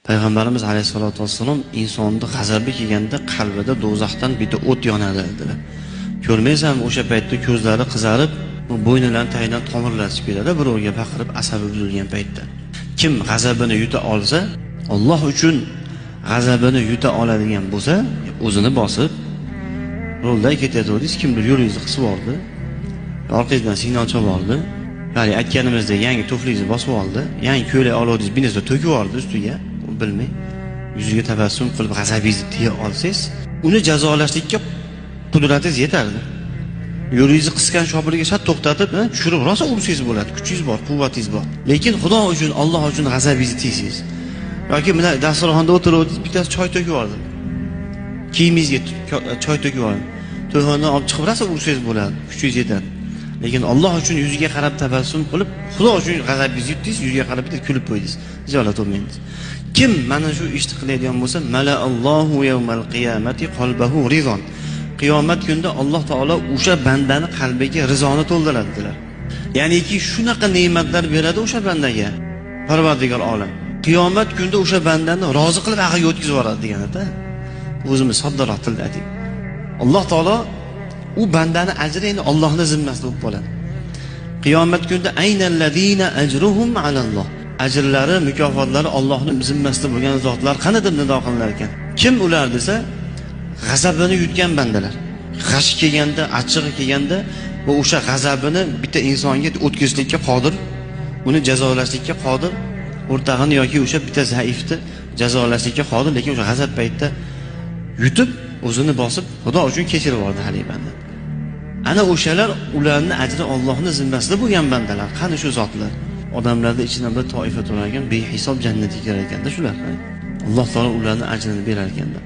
Payg'ambarimiz alayhisolatu vassalom insonni g'azabi kelganda qalbida do'zaxdan bitta o't yonadi dedilar. Ko'rmaysanmi o'sha paytda ko'zlari qizarib, bo'ynidan tagidan tomirlari chiqib keladi, birovga baqirib asabi buzilgan paytda. Kim g'azabini yuta olsa, Alloh uchun g'azabini yuta oladigan bo'lsa, o'zini bosib yo'lda ketayotdingiz, kimdir yo'lingizni qisib oldi, orqangizdan signal chalib oldi, ya'ni aytganimizdek yangi tuflingizni bosib oldi, yangi ko'ylak olodingiz, biringizni to'kib yubordi ustiga, bilmay, yuziga tabassum qilib g'azabingizni tiya olsangiz, uni jazolashlikka qudratingiz yetardi. Yo'lingizni qisgan shopirga shat to'xtatib, tushirib rosa ursangiz bo'ladi, kuchingiz bor, quvvatingiz bor. Lekin Xudo uchun, Alloh uchun g'azabingizni tiysiz. yoki mana dasturxonda o'tirib bittasi choy to'kib yubordi. Kiyimingizga choy to'kib yubordi. To'yxonadan olib chiqib rosa ursangiz bo'ladi, kuchingiz yetadi. Lekin Alloh uchun yuziga qarab tabassum qilib, Xudo uchun g'azabingizni yutdingiz, yuziga qarab bitta kulib qo'ydingiz. Hijolat olmaysiz. Kim mana shu ishni qiladigan bo'lsa, mala Allohu yawmal qiyamati qalbahu rizon. Qiyomat kunida Alloh taolo o'sha bandani qalbiga rizoni to'ldiradi dedilar. Ya'niki shunaqa ne'matlar beradi o'sha bandaga Parvardigor olam. Qiyomat kunida o'sha bandani rozi qilib ag'iga o'tkazib yuboradi deganida. O'zimiz soddaroq tilda aytib. Alloh taolo u bandani ajri endi Allohning zimmasida bo'lib qoladi. Qiyomat kunida aynallazina ajruhum alalloh. Ajrlari, mukofotlari Allohning zimmasida bo'lgan zotlar qani deb nido qilinar ekan. Kim ular desa, g'azabini yutgan bandalar. G'ashi kelganda, achchig'i kelganda va o'sha g'azabini bitta insonga o'tkazishlikka qodir, uni jazolashlikka qodir, o'rtag'ini yoki o'sha bitta zaifni jazolashlikka qodir, lekin o'sha g'azab paytida yutib, o'zini bosib, Xudo uchun kechirib yubordi hali banda. Ana o'shalar, ularning ajri Allohning zimmasida bo'lgan bandalar. Qani shu zotlar? Odamlarning ichidan bir toifa turar ekan, behisob jannatga kirar ekanda shular. Alloh taolo ularning ajrini berar ekanda.